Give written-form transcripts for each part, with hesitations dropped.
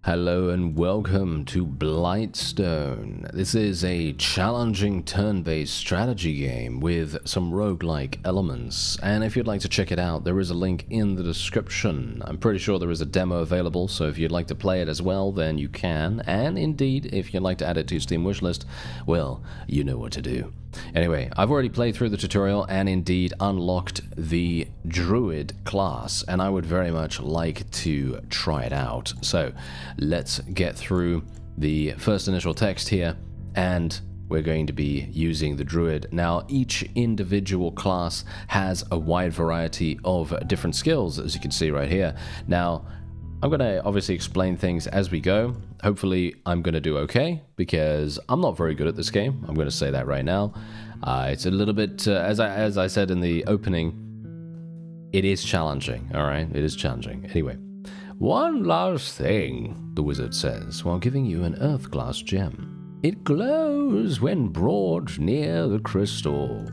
Hello and welcome to Blightstone. This is a challenging turn-based strategy game with some roguelike elements, and if you'd like to check it out, there is a link in the description. I'm pretty sure there is a demo available, so if you'd like to play it as well, then you can, and indeed, if you'd like to add it to your Steam wishlist, well, you know what to do. Anyway, I've already played through the tutorial and indeed unlocked the Druid class, and I would very much like to try it out. So let's get through the first initial text here, and we're going to be using the Druid. Now, each individual class has a wide variety of different skills, as you can see right here. Now, I'm going to obviously explain things as we go. Hopefully, I'm going to do okay, because I'm not very good at this game. I'm going to say that right now. It's a little bit, as I said in the opening, it is challenging, all right? It is challenging. Anyway, one last thing, the wizard says, while giving you an earth glass gem. It glows when brought near the crystal.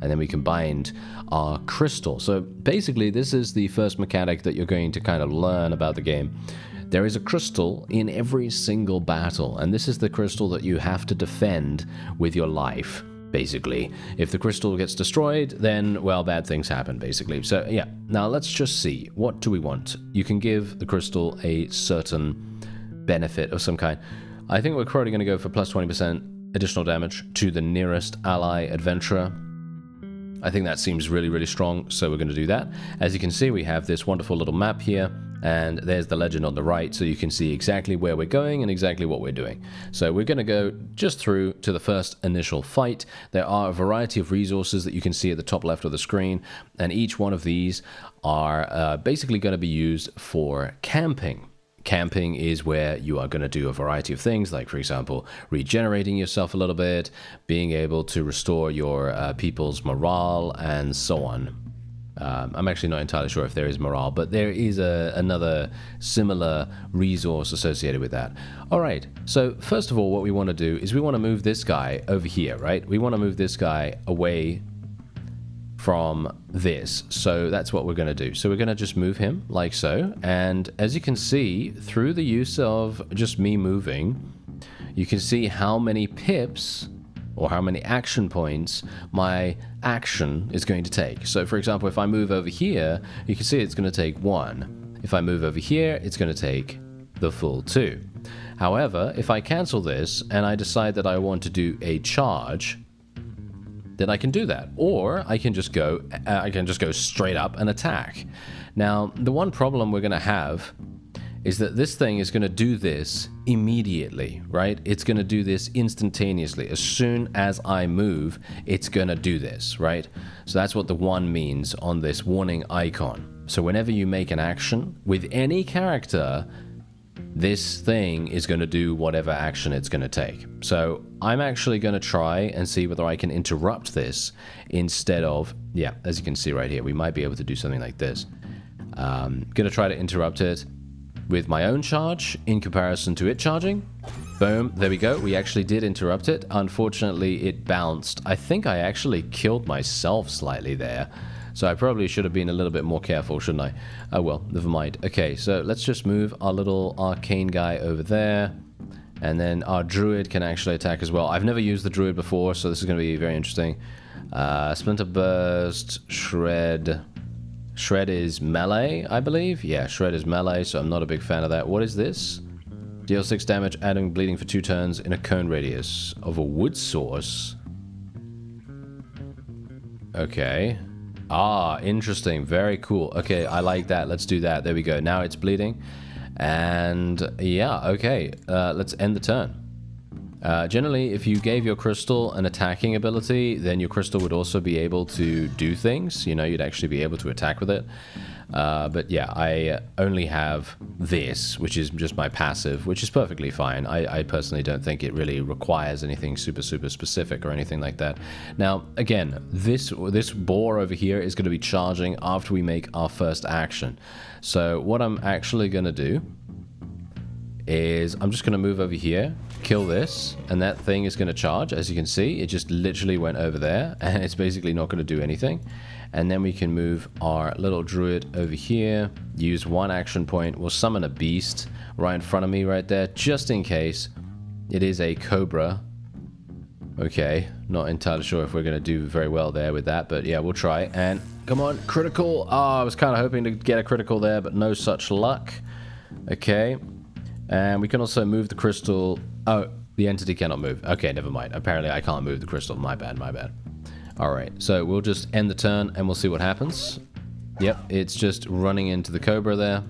And then we combined our crystal. So basically, this is the first mechanic that you're going to kind of learn about the game. There is a crystal in every single battle, and this is the crystal that you have to defend with your life, basically. If the crystal gets destroyed, then, well, bad things happen, basically. So, yeah. Now, let's just see. What do we want? You can give the crystal a certain benefit of some kind. I think we're probably going to go for plus 20% additional damage to the nearest ally adventurer. I think that seems really, really strong, so we're going to do that. As you can see, we have this wonderful little map here, and there's the legend on the right, so you can see exactly where we're going and exactly what we're doing. So we're going to go just through to the first initial fight. There are a variety of resources that you can see at the top left of the screen, and each one of these are basically going to be used for camping. Camping is where you are going to do a variety of things, like, for example, regenerating yourself a little bit, being able to restore your people's morale, and so on. I'm actually not entirely sure if there is morale, but there is another similar resource associated with that. All right, so first of all, what we want to do is we want to move this guy over here, right? We want to move this guy away from this. So that's what we're going to do. So we're going to just move him like so. And as you can see, through the use of just me moving, you can see how many pips or how many action points my action is going to take. So for example, if I move over here, you can see it's going to take 1. If I move over here, it's going to take the full 2. However, if I cancel this and I decide that I want to do a charge, then I can do that, or I can just go straight up and attack. Now, the one problem we're going to have is that this thing is going to do this immediately, right? It's going to do this instantaneously. As soon as I move, it's going to do this, right? So that's what the 1 means on this warning icon. So whenever you make an action with any character, this thing is going to do whatever action it's going to take. So I'm actually going to try and see whether I can interrupt this instead of, yeah, as you can see right here, we might be able to do something like this. Going to try to interrupt it with my own charge in comparison to it charging. Boom, there we go. We actually did interrupt it. Unfortunately, it bounced. I think I actually killed myself slightly there. So I probably should have been a little bit more careful, shouldn't I? Oh well, never mind. Okay, so let's just move our little arcane guy over there. And then our druid can actually attack as well. I've never used the druid before, so this is going to be very interesting. Splinter Burst, Shred. Shred is melee, I believe. Yeah, Shred is melee, so I'm not a big fan of that. What is this? Deal 6 damage, adding bleeding for 2 turns in a cone radius of a wood source. Okay. Ah, interesting. Very cool. Okay, I like that. Let's do that. There we go. Now it's bleeding. And yeah, okay. Let's end the turn. Generally, if you gave your crystal an attacking ability, then your crystal would also be able to do things. You know, you'd actually be able to attack with it. But yeah, I only have this, which is just my passive, which is perfectly fine. I personally don't think it really requires anything super specific or anything like that. Now, again, this boar over here is going to be charging after we make our first action. So what I'm actually going to do is I'm just going to move over here, kill this, and that thing is going to charge. As you can see, it just literally went over there, and it's basically not going to do anything. And then we can move our little druid over here, use one action point. We'll summon a beast right in front of me right there, just in case it is a cobra. Okay, not entirely sure if we're going to do very well there with that, but yeah, we'll try. And come on, critical. Oh, I was kind of hoping to get a critical there, but no such luck. Okay, and we can also move the crystal. Oh, the entity cannot move. Okay, never mind. Apparently I can't move the crystal. My bad, my bad. All right, so we'll just end the turn and we'll see what happens. Yep, it's just running into the cobra there.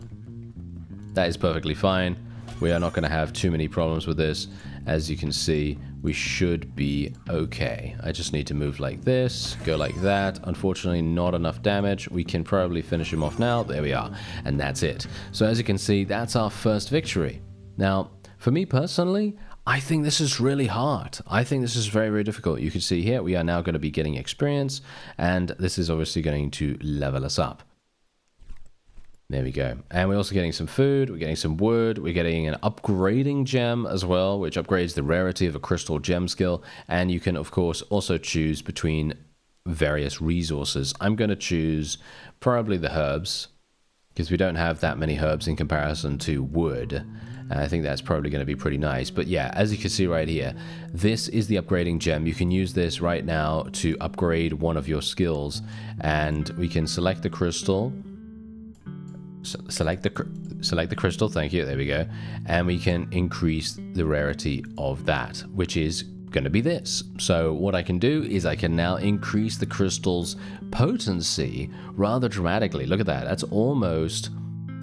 That is perfectly fine. We are not going to have too many problems with this. As you can see, we should be okay. I just need to move like this, go like that. Unfortunately, not enough damage. We can probably finish him off now. There we are. And that's it. So as you can see, that's our first victory. Now, for me personally, I think this is really hard. I think this is very, very difficult. You can see here, we are now going to be getting experience, and this is obviously going to level us up. There we go. And we're also getting some food, we're getting some wood, we're getting an upgrading gem as well, which upgrades the rarity of a crystal gem skill. And you can, of course, also choose between various resources. I'm going to choose probably the herbs, because we don't have that many herbs in comparison to wood. And I think that's probably going to be pretty nice. But yeah, as you can see right here, this is the upgrading gem. You can use this right now to upgrade one of your skills. And we can select the crystal. Select the crystal, thank you, there we go. And we can increase the rarity of that, which is going to be this. So what I can do is I can now increase the crystal's potency rather dramatically. Look at that, that's almost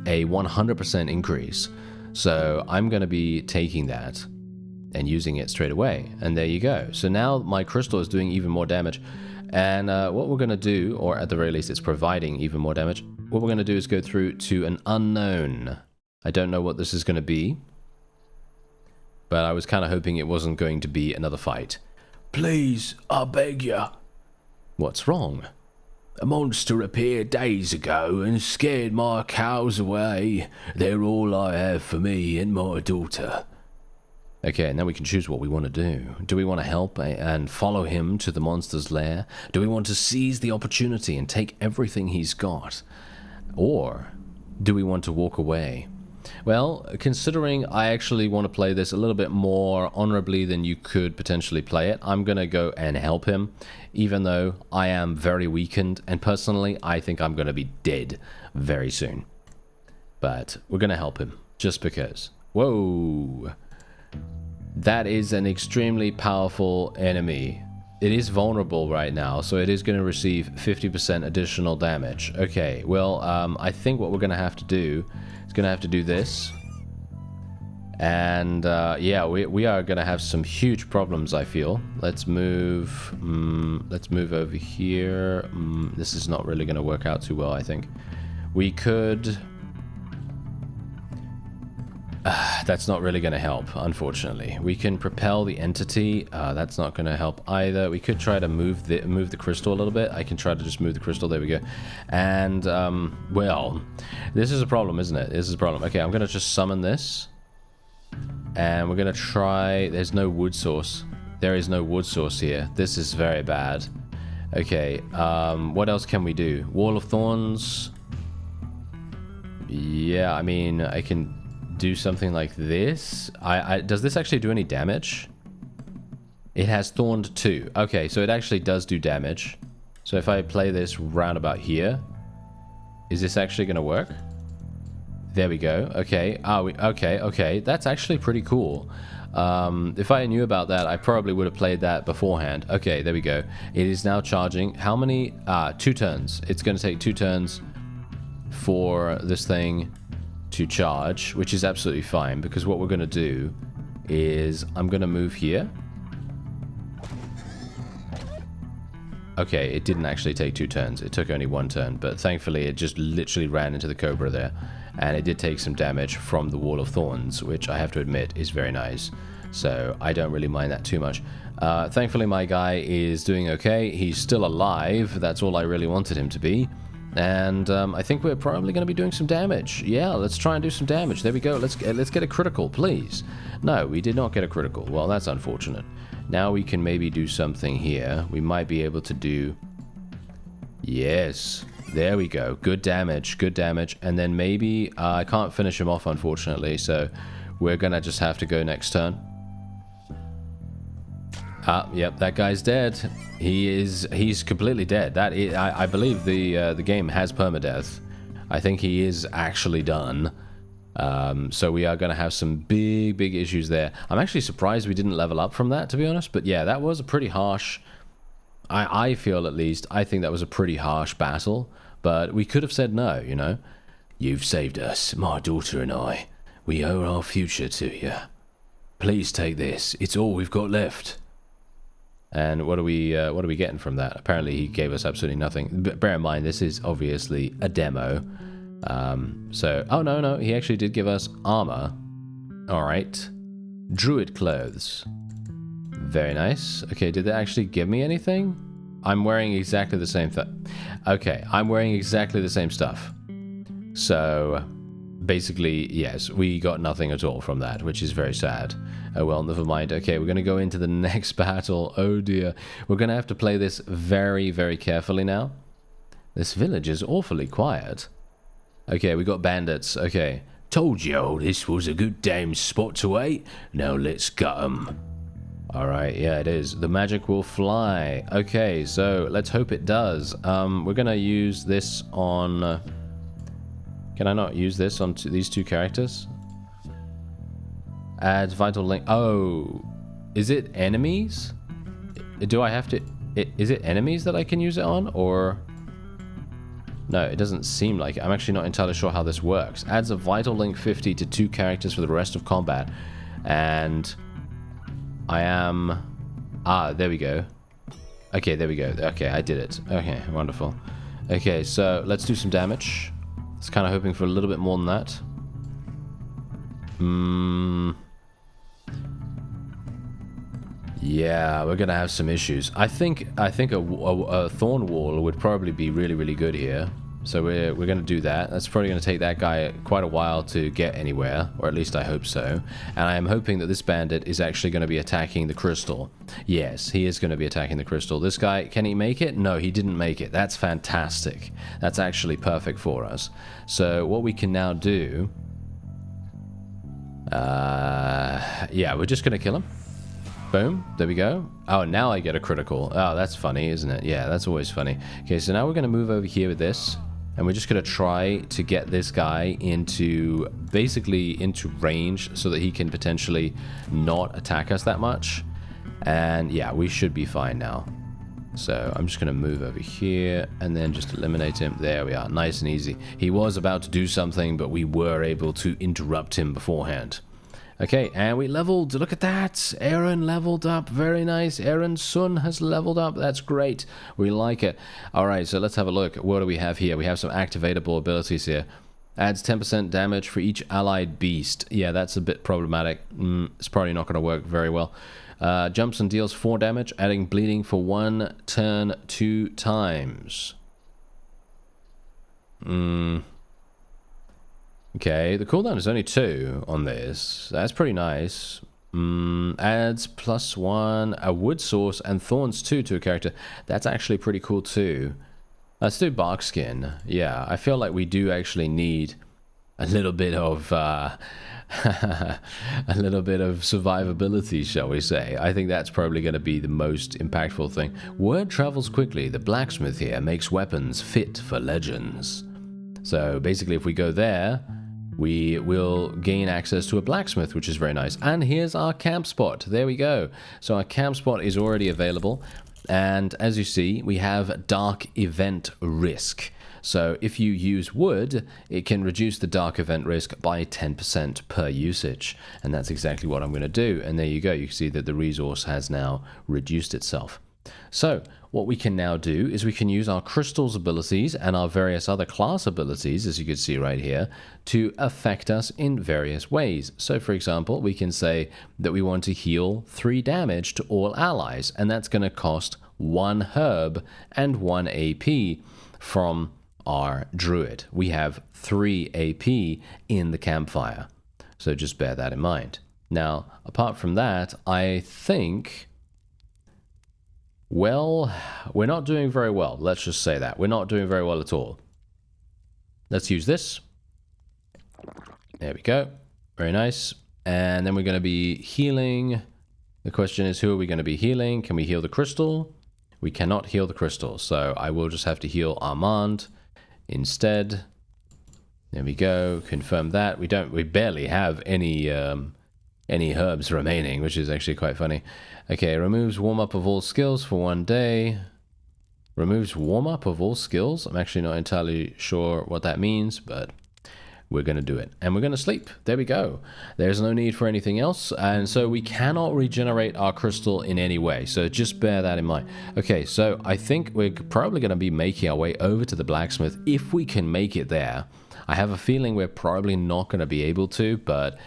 a 100% increase. So I'm going to be taking that and using it straight away. And there you go. So now my crystal is doing even more damage. And what we're going to do, or at the very least it's providing even more damage, what we're going to do is go through to an unknown. I don't know what this is going to be, but I was kind of hoping it wasn't going to be another fight. Please, I beg ya. What's wrong? A monster appeared days ago and scared my cows away. They're all I have for me and my daughter. Okay, now we can choose what we want to do. Do we want to help and follow him to the monster's lair? Do we want to seize the opportunity and take everything he's got? Or do we want to walk away? Well, considering I actually want to play this a little bit more honorably than you could potentially play it, I'm going to go and help him, even though I am very weakened, and personally, I think I'm going to be dead very soon. But we're going to help him, just because. Whoa! That is an extremely powerful enemy. It is vulnerable right now, so it is going to receive 50% additional damage. Okay, well, I think what we're going to have to do is going to have to do this. And, yeah, we are going to have some huge problems, I feel. Let's move over here. This is not really going to work out too well, I think. We could... that's not really going to help, unfortunately. We can propel the entity. That's not going to help either. We could try to move the crystal a little bit. I can try to just move the crystal. There we go. And, well, this is a problem, isn't it? This is a problem. Okay, I'm going to just summon this. And we're going to try... There's no wood source. There is no wood source here. This is very bad. Okay, what else can we do? Wall of Thorns. Yeah, I mean, I can... do something like this. Does this actually do any damage? It has Thorned 2. Okay, so it actually does do damage. So if I play this round about here, is this actually going to work? There we go. Okay. Okay. That's actually pretty cool. If I knew about that, I probably would have played that beforehand. Okay, there we go. It is now charging. How many? 2 turns. It's going to take 2 turns for this thing to charge, which is absolutely fine, because what we're going to do is I'm going to move here. Okay, it didn't actually take 2 turns. It took only 1 turn, but thankfully it just literally ran into the cobra there, and it did take some damage from the Wall of Thorns, which I have to admit is very nice. So I don't really mind that too much. Thankfully my guy is doing okay. He's still alive. That's all I really wanted him to be. And I think we're probably going to be doing some damage. Yeah, let's try and do some damage. There we go. Let's get a critical, please. No, we did not get a critical. Well, that's unfortunate. Now we can maybe do something here. We might be able to do... Yes. There we go. Good damage. Good damage. And then maybe... I can't finish him off, unfortunately. So we're going to just have to go next turn. Yep, that guy's dead. He's completely dead. I believe the game has permadeath. I think he is actually done. So we are going to have some big issues there. I'm actually surprised we didn't level up from that, to be honest. But yeah, that was a pretty harsh... I feel, at least, I think that was a pretty harsh battle. But we could have said no, you know. You've saved us, my daughter and I. We owe our future to you. Please take this. It's all we've got left. And what are we getting from that? Apparently he gave us absolutely nothing. But bear in mind, this is obviously a demo. Oh no, he actually did give us armor. Alright. Druid clothes. Very nice. Okay, did they actually give me anything? I'm wearing exactly the same thing. Okay, I'm wearing exactly the same stuff. So... basically, yes, we got nothing at all from that, which is very sad. Oh well, never mind. Okay, we're going to go into the next battle. Oh dear. We're going to have to play this very carefully now. This village is awfully quiet. Okay, we got bandits. Okay. Told you this was a good damn spot to wait. Now let's gut 'em. Alright, yeah, it is. The magic will fly. Okay, so let's hope it does. We're going to use this on... Can I not use this on these two characters? Adds vital link. Oh, is it enemies? Do I have to... Is it enemies that I can use it on? Or... No, it doesn't seem like it. I'm actually not entirely sure how this works. Adds a vital link 50 to 2 characters for the rest of combat. And... I am... there we go. Okay, there we go. Okay, I did it. Okay, wonderful. Okay, so let's do some damage. I was kind of hoping for a little bit more than that. Yeah, we're gonna have some issues. I think a thorn wall would probably be really good here. So we're gonna do that. That's probably gonna take that guy quite a while to get anywhere, or at least I hope so. And I am hoping that this bandit is actually gonna be attacking the crystal. Yes, he is gonna be attacking the crystal. This guy, can he make it? No, he didn't make it. That's fantastic. That's actually perfect for us. So what we can now do... yeah, we're just gonna kill him. Boom, there we go. Oh, now I get a critical. Oh, that's funny, isn't it? Yeah, that's always funny. Okay, so now we're gonna move over here with this. And we're just going to try to get this guy into, basically into range so that he can potentially not attack us that much. And yeah, we should be fine now. So I'm just going to move over here and then just eliminate him. There we are, nice and easy. He was about to do something, but we were able to interrupt him beforehand. Okay, and we leveled. Look at that. Aaron leveled up. Very nice. Aaron's son has leveled up. That's great. We like it. All right, so let's have a look. What do we have here? We have some activatable abilities here. Adds 10% damage for each allied beast. Yeah, that's a bit problematic. It's probably not going to work very well. Jumps and deals 4 damage, adding bleeding for 1 turn 2 times. Okay, the cooldown is only 2 on this. That's pretty nice. Adds +1, a wood source, and thorns 2 to a character. That's actually pretty cool too. Let's do barkskin. Yeah, I feel like we do actually need a little bit of a little bit of survivability, shall we say. I think that's probably going to be the most impactful thing. Word travels quickly. The blacksmith here makes weapons fit for legends. So basically, if we go there, we will gain access to a blacksmith, which is very nice. And here's our camp spot. There we go. So our camp spot is already available. And as you see, we have dark event risk. So if you use wood, it can reduce the dark event risk by 10% per usage. And that's exactly what I'm going to do. And there you go. You can see that the resource has now reduced itself. So what we can now do is we can use our crystals abilities and our various other class abilities, as you can see right here, to affect us in various ways. So for example, we can say that we want to heal 3 damage to all allies, and that's going to cost 1 herb and 1 AP from our druid. We have 3 AP in the campfire. So just bear that in mind. Now, apart from that, I think, well, we're not doing very well. Let's just say that. We're not doing very well at all. Let's use this. There we go. Very nice. And then we're going to be healing. The question is, who are we going to be healing? Can we heal the crystal? We cannot heal the crystal, so I will just have to heal Armand instead. There we go. Confirm that. We barely have any herbs remaining, which is actually quite funny. Okay, removes warm-up of all skills for 1 day. Removes warm-up of all skills? I'm actually not entirely sure what that means, but we're going to do it. And we're going to sleep. There we go. There's no need for anything else. And so we cannot regenerate our crystal in any way. So just bear that in mind. Okay, so I think we're probably going to be making our way over to the blacksmith if we can make it there. I have a feeling we're probably not going to be able to, but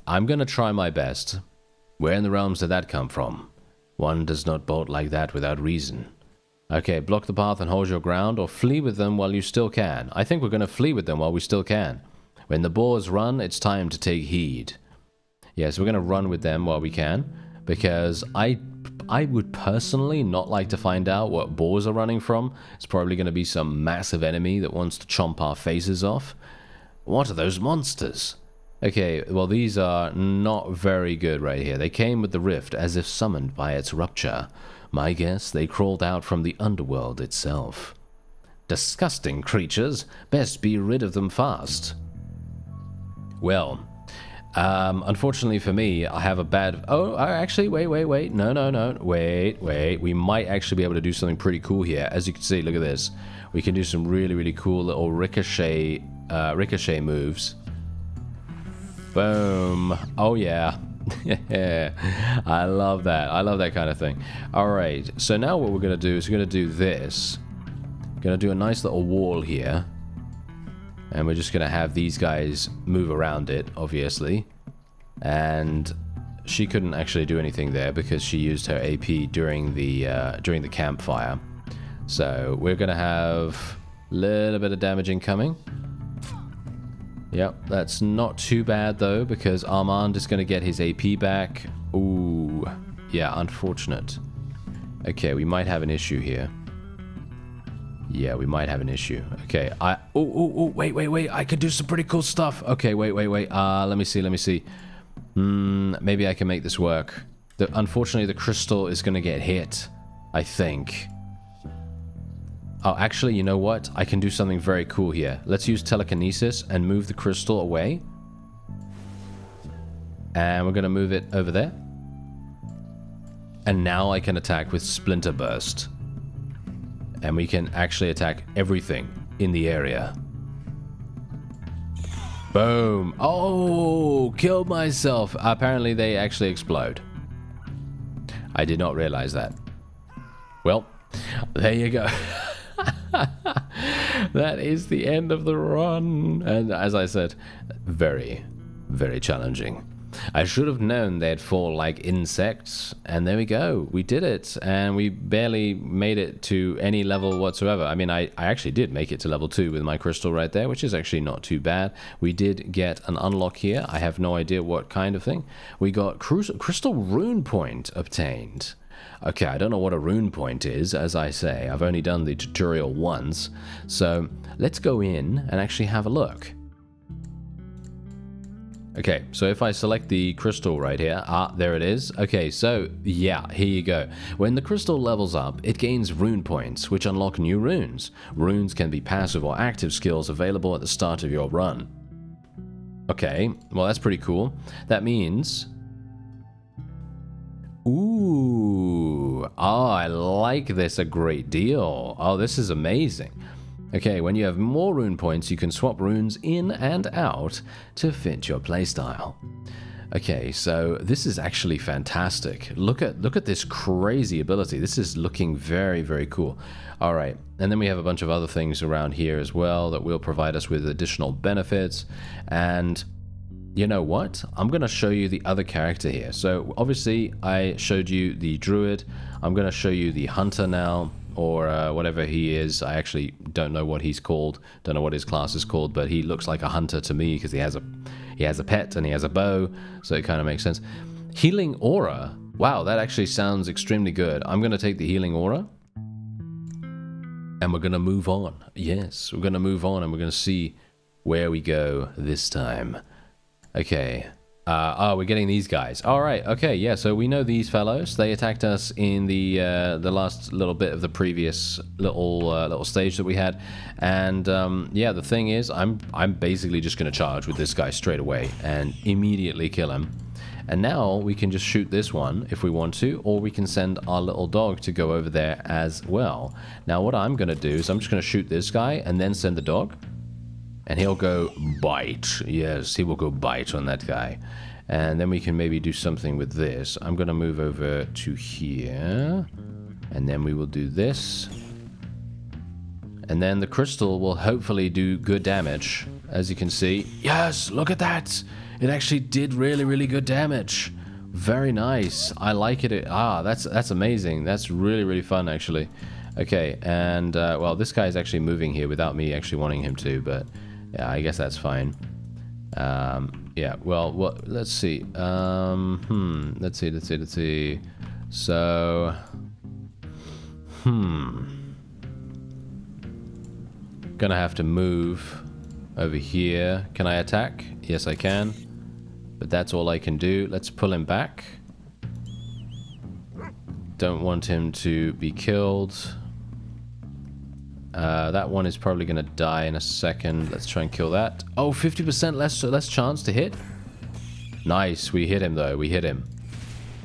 I'm going to try my best. Where in the realms did that come from? One does not bolt like that without reason. Okay, block the path and hold your ground, or flee with them while you still can. I think we're going to flee with them while we still can. When the boars run, it's time to take heed. Yes, we're going to run with them while we can, because I would personally not like to find out what boars are running from. It's probably going to be some massive enemy that wants to chomp our faces off. What are those monsters? Okay, well, these are not very good right here. They came with the rift as if summoned by its rupture. My guess, they crawled out from the underworld itself. Disgusting creatures. Best be rid of them fast. Well, unfortunately for me, I have a bad... Oh, actually, wait. No. Wait. We might actually be able to do something pretty cool here. As you can see, look at this. We can do some really cool little ricochet moves. Boom. Oh, yeah. I love that. I love that kind of thing. All right. So now what we're going to do is we're going to do this. Going to do a nice little wall here. And we're just going to have these guys move around it, obviously. And she couldn't actually do anything there because she used her AP during the campfire. So we're going to have a little bit of damage incoming. Yep, that's not too bad though, because Armand is going to get his AP back. Ooh, yeah, unfortunate. Okay, we might have an issue here. Yeah, we might have an issue. Okay, wait. I could do some pretty cool stuff. Okay, wait. Let me see. Maybe I can make this work. Unfortunately, the crystal is going to get hit, I think. Oh, actually, you know what? I can do something very cool here. Let's use telekinesis and move the crystal away. And we're going to move it over there. And now I can attack with Splinter Burst. And we can actually attack everything in the area. Boom. Oh, killed myself. Apparently they actually explode. I did not realize that. Well, there you go. That is the end of the run. And as I said, very challenging. I should have known they'd fall like insects, and there we go. We did it, and we barely made it to any level whatsoever. I mean, I actually did make it to level 2 with my crystal right there, which is actually not too bad. We did get an unlock here. I have no idea what kind of thing. We got crystal rune point obtained. Okay, I don't know what a rune point is, as I say. I've only done the tutorial once. So let's go in and actually have a look. Okay, so if I select the crystal right here, there it is. Okay, so yeah, here you go. When the crystal levels up, it gains rune points, which unlock new runes. Runes can be passive or active skills available at the start of your run. Okay, well that's pretty cool. That means... Ooh, I like this a great deal. Oh, this is amazing. Okay, when you have more rune points, you can swap runes in and out to fit your playstyle. Okay, so this is actually fantastic. Look at this crazy ability. This is looking very cool. All right, and then we have a bunch of other things around here as well that will provide us with additional benefits. And you know what? I'm going to show you the other character here. So obviously I showed you the druid. I'm going to show you the hunter now. or whatever he is. I actually don't know what he's called. Don't know what his class is called, but he looks like a hunter to me because he has a pet and he has a bow, so it kind of makes sense. Healing aura. Wow, that actually sounds extremely good. I'm going to take the healing aura. And we're going to move on. Yes, we're going to move on and we're going to see where we go this time. Okay. Oh, we're getting these guys. All right. Okay. Yeah. So we know these fellows. They attacked us in the last little bit of the previous little stage that we had, and yeah. The thing is, I'm basically just going to charge with this guy straight away and immediately kill him. And now we can just shoot this one if we want to, or we can send our little dog to go over there as well. Now what I'm going to do is I'm just going to shoot this guy and then send the dog. And he'll go bite. Yes, he will go bite on that guy. And then we can maybe do something with this. I'm going to move over to here. And then we will do this. And then the crystal will hopefully do good damage, as you can see. Yes, look at that. It actually did really, really good damage. Very nice. I like it. That's amazing. That's really, really fun, actually. Okay, and, well, this guy is actually moving here without me actually wanting him to, but, yeah, I guess that's fine. Yeah, well, let's see. Let's see. So, gonna have to move over here. Can I attack? Yes, I can. But that's all I can do. Let's pull him back. Don't want him to be killed. That one is probably going to die in a second. Let's try and kill that. Oh, 50% less chance to hit. Nice. We hit him, though. We hit him.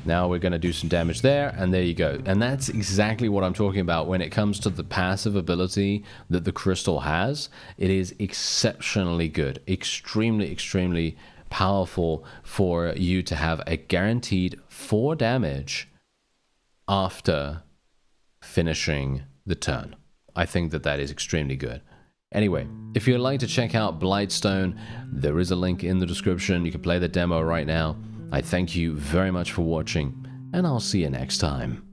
Now we're going to do some damage there, and there you go. And that's exactly what I'm talking about when it comes to the passive ability that the crystal has. It is exceptionally good. Extremely, extremely powerful for you to have a guaranteed 4 damage after finishing the turn. I think that is extremely good. Anyway, if you'd like to check out Blightstone, there is a link in the description. You can play the demo right now. I thank you very much for watching, and I'll see you next time.